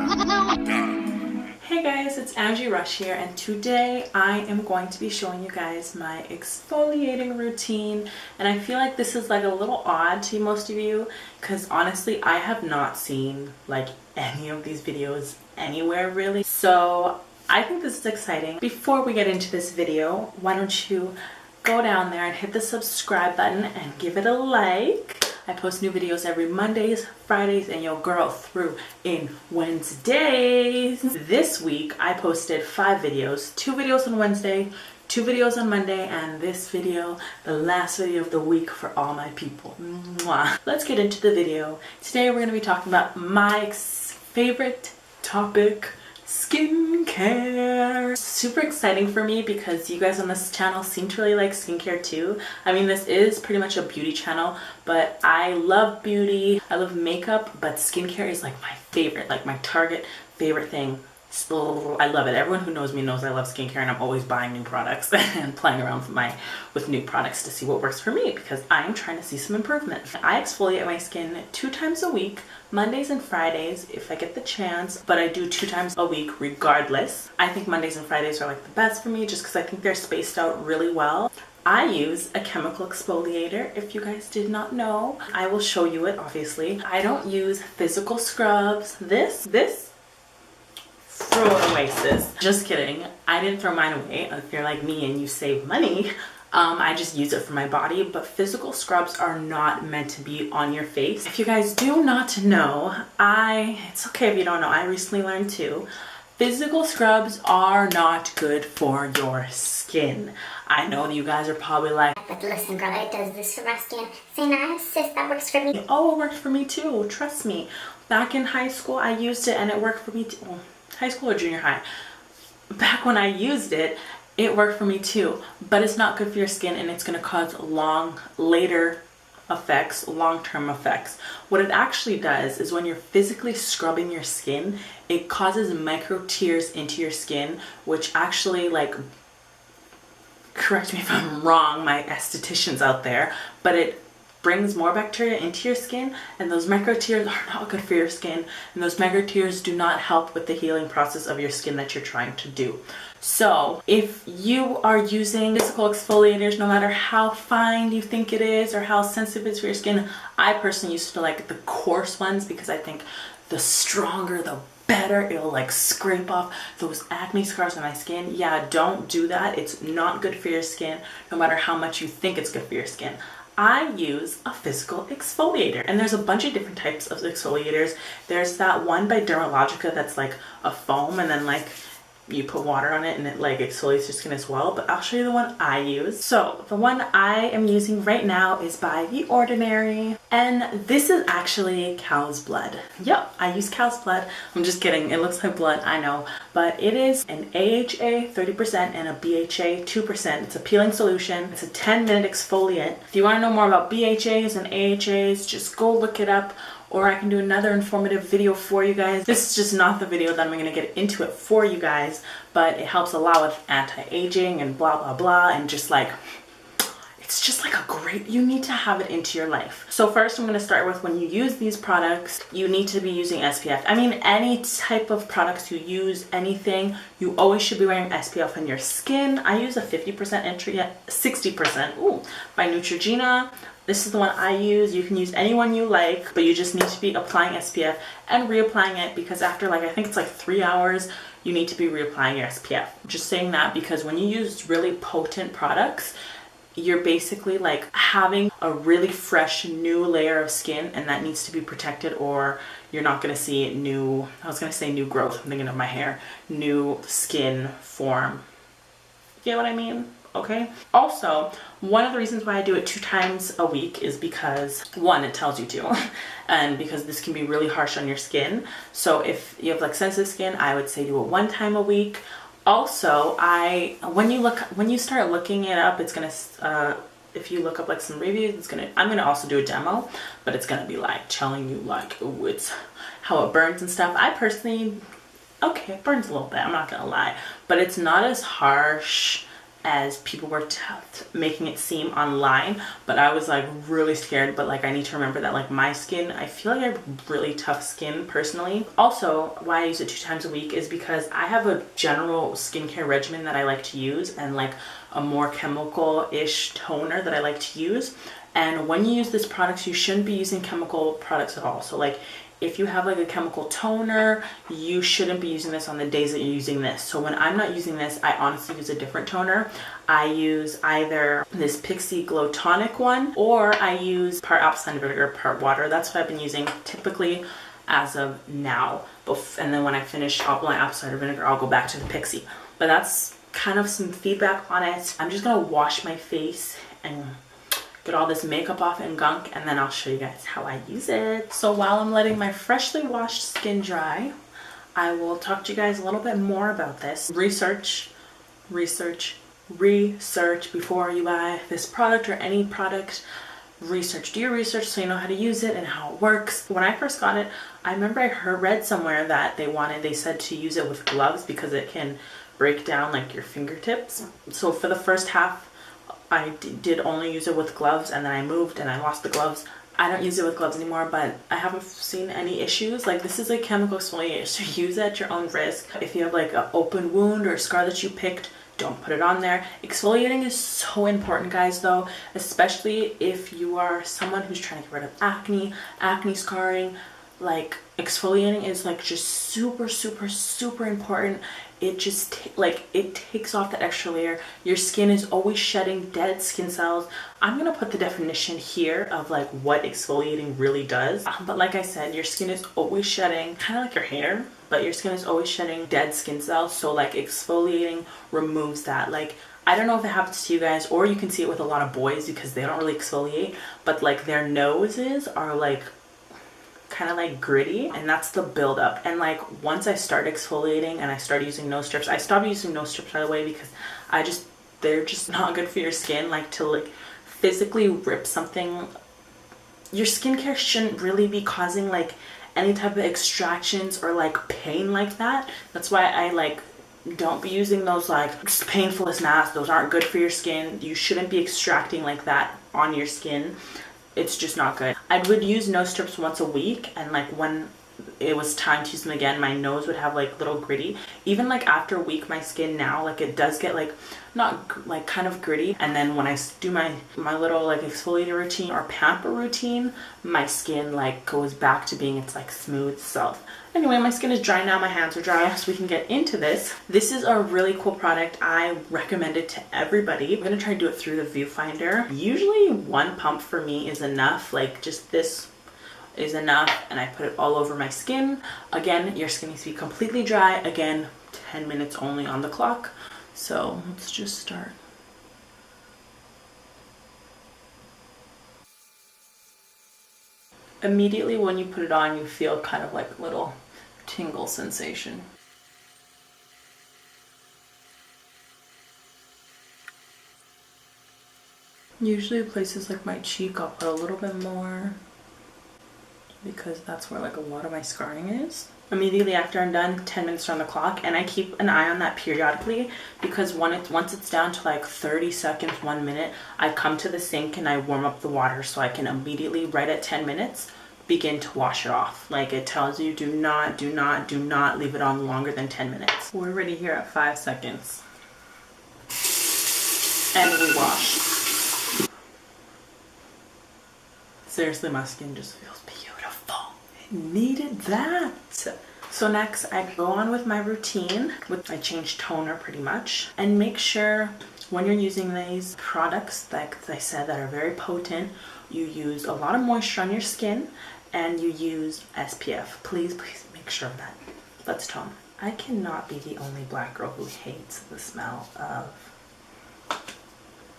Hey guys, it's Angie Rush here, and today I am going to be showing you guys my exfoliating routine. And I feel like this is like a little odd to most of you because honestly I have not seen like any of these videos anywhere really, so I think this is exciting. Before we get into this video, why don't you go down there and hit the subscribe button and give it a like. I post new videos every Mondays, Fridays, and your girl through in Wednesdays. This week I posted 5 videos, 2 videos on Wednesday, 2 videos on Monday, and this video, the last video of the week for all my people. Mwah. Let's get into the video. Today we're going to be talking about my favorite topic, skincare. Super exciting for me because you guys on this channel seem to really like skincare too. I mean, this is pretty much a beauty channel, but I love beauty, I love makeup, but skincare is like my favorite, like my target favorite thing. So I love it. Everyone who knows me knows I love skincare, and I'm always buying new products and playing around with new products to see what works for me because I am trying to see some improvement. I exfoliate my skin 2 times a week, Mondays and Fridays if I get the chance, but I do 2 times a week regardless. I think Mondays and Fridays are like the best for me just because I think they're spaced out really well. I use a chemical exfoliator, if you guys did not know. I will show you it, obviously. I don't use physical scrubs. This throw it away, sis. Just kidding. I didn't throw mine away. If you're like me and you save money, I just use it for my body, but physical scrubs are not meant to be on your face. If you guys do not know, it's okay if you don't know, I recently learned too, physical scrubs are not good for your skin. I know that you guys are probably like, but listen girl, it does this for my skin. Say nice, sis, that works for me. Oh, it worked for me too, trust me. Back in high school, I used it and it worked for me too. Well, high school or junior high. Back when I used it, it worked for me too, but it's not good for your skin and it's gonna cause later effects, long-term effects. What it actually does is when you're physically scrubbing your skin, it causes micro tears into your skin, which actually, like, correct me if I'm wrong, my estheticians out there, but it brings more bacteria into your skin, and those micro tears are not good for your skin, and those micro tears do not help with the healing process of your skin that you're trying to do. So if you are using physical exfoliators, no matter how fine you think it is or how sensitive it is for your skin, I personally used to like the coarse ones because I think the stronger the better. It'll like scrape off those acne scars on my skin. Yeah, don't do that. It's not good for your skin, no matter how much you think it's good for your skin. I use a physical exfoliator, and there's a bunch of different types of exfoliators. There's that one by Dermalogica that's like a foam, and then like you put water on it and it like exfoliates your skin as well, but I'll show you the one I use. So the one I am using right now is by The Ordinary, and this is actually cow's blood. Yep, I use cow's blood. I'm just kidding, it looks like blood, I know, but it is an AHA 30% and a BHA 2%. It's a peeling solution. It's a 10-minute exfoliant. If you want to know more about BHAs and AHAs, just go look it up, or I can do another informative video for you guys. This is just not the video that I'm going to get into it for you guys, but it helps a lot with anti-aging and blah blah blah, and just like, it's just like a great, you need to have it into your life. So first I'm going to start with, when you use these products, you need to be using SPF. I mean, any type of products you use, anything, you always should be wearing SPF on your skin. I use a 50% entry, 60%, ooh, by Neutrogena. This is the one I use. You can use any one you like, but you just need to be applying SPF and reapplying it, because after like, I think it's like 3 hours, you need to be reapplying your SPF. Just saying that because when you use really potent products, you're basically like having a really fresh new layer of skin, and that needs to be protected, or you're not going to see new, I was going to say new growth, I'm thinking of my hair, new skin form. You get what I mean? Okay. Also, one of the reasons why I do it 2 times a week is because, one, it tells you to, and because this can be really harsh on your skin. So if you have like sensitive skin, I would say do it 1 time a week. Also, when you start looking it up, it's gonna if you look up like some reviews, I'm gonna also do a demo, but it's gonna be like telling you like, ooh, it's how it burns and stuff. I personally, okay, it burns a little bit, I'm not gonna lie, but it's not as harsh as people were making it seem online, but I was like really scared. But like I need to remember that like my skin, I feel like I have really tough skin personally. Also, why I use it 2 times a week is because I have a general skincare regimen that I like to use, and like a more chemical-ish toner that I like to use. And when you use this product, you shouldn't be using chemical products at all. So like if you have like a chemical toner, you shouldn't be using this on the days that you're using this. So when I'm not using this, I honestly use a different toner. I use either this Pixie Glow Tonic one, or I use part apple cider vinegar, part water. That's what I've been using typically as of now. And then when I finish my apple cider vinegar, I'll go back to the Pixie. But that's kind of some feedback on it. I'm just gonna wash my face and get all this makeup off and gunk, and then I'll show you guys how I use it. So while I'm letting my freshly washed skin dry, I will talk to you guys a little bit more about this. Research before you buy this product or any product. Research, do your research so you know how to use it and how it works. When I first got it, I remember I read somewhere that they said to use it with gloves because it can break down like your fingertips. So for the first half, I did only use it with gloves, and then I moved and I lost the gloves. I don't use it with gloves anymore, but I haven't seen any issues. Like, this is a chemical exfoliator, so use it at your own risk. If you have like an open wound or a scar that you picked, don't put it on there. Exfoliating is so important, guys, though, especially if you are someone who's trying to get rid of acne scarring. Like, exfoliating is like just super important. It just it takes off that extra layer. Your skin is always shedding dead skin cells. I'm gonna put the definition here of like what exfoliating really does, but like I said, your skin is always shedding, kind of like your hair, but your skin is always shedding dead skin cells. So like exfoliating removes that. Like, I don't know if it happens to you guys, or you can see it with a lot of boys because they don't really exfoliate, but like their noses are like kind of like gritty, and that's the buildup. And like once I started exfoliating and I started using nose strips, I stopped using nose strips, by the way, because they're just not good for your skin. Like, to like physically rip something, your skincare shouldn't really be causing like any type of extractions or like pain like that. That's why I like don't be using those. Like, it's painful as masks. Those aren't good for your skin. You shouldn't be extracting like that on your skin. It's just not good. I would use nose strips once a week, and like when it was time to use them again, my nose would have like little gritty. Even like after a week, my skin now, like it does get like not like kind of gritty. And then when I do my little like exfoliator routine or pamper routine, my skin like goes back to being its like smooth self. Anyway, my skin is dry now, my hands are dry, so we can get into this. This is a really cool product. I recommend it to everybody. I'm gonna try to do it through the viewfinder. Usually 1 pump for me is enough. Like, just this is enough, and I put it all over my skin. Again, your skin needs to be completely dry. Again, 10 minutes only on the clock. So let's just start. Immediately when you put it on, you feel kind of like a little tingle sensation. Usually places like my cheek, I'll put a little bit more because that's where like a lot of my scarring is. Immediately after I'm done, 10 minutes on the clock, and I keep an eye on that periodically because once it's down to like 30 seconds, 1 minute, I come to the sink and I warm up the water so I can immediately, right at 10 minutes, begin to wash it off. Like, it tells you, do not leave it on longer than 10 minutes. We're already here at 5 seconds. And we wash. Seriously, my skin just feels beautiful. It needed that. So next, I go on with my routine. I change toner pretty much. And make sure when you're using these products, like I said, that are very potent, you use a lot of moisture on your skin and you use SPF. Please make sure of that. Let's tone. I cannot be the only black girl who hates the smell of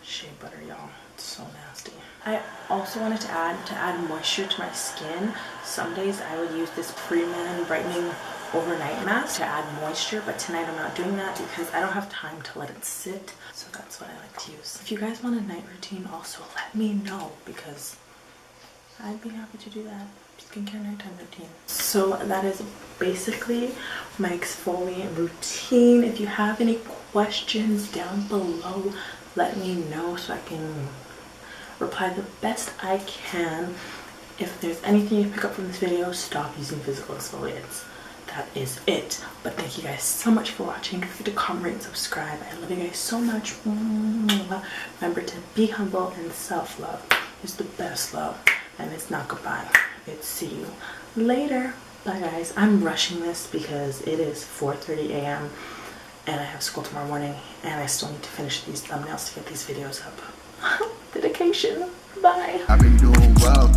shea butter, y'all. It's so nasty. I also wanted to add moisture to my skin. Some days I would use this Pre-Man Brightening Overnight Mask to add moisture, but tonight I'm not doing that because I don't have time to let it sit. So that's what I like to use. If you guys want a night routine, also let me know because I'd be happy to do that. Skincare nighttime routine. So that is basically my exfoliant routine. If you have any questions down below. Let me know so I can reply the best I can. If there's anything you pick up from this video, stop using physical exfoliants. That is it. But thank you guys so much for watching. Don't forget to comment, rate, and subscribe. I love you guys so much. Remember to be humble, and self-love is the best love. And it's not goodbye. It's see you later. Bye guys. I'm rushing this because it is 4:30 a.m. and I have school tomorrow morning, and I still need to finish these thumbnails to get these videos up. Dedication. Bye. I've been doing well,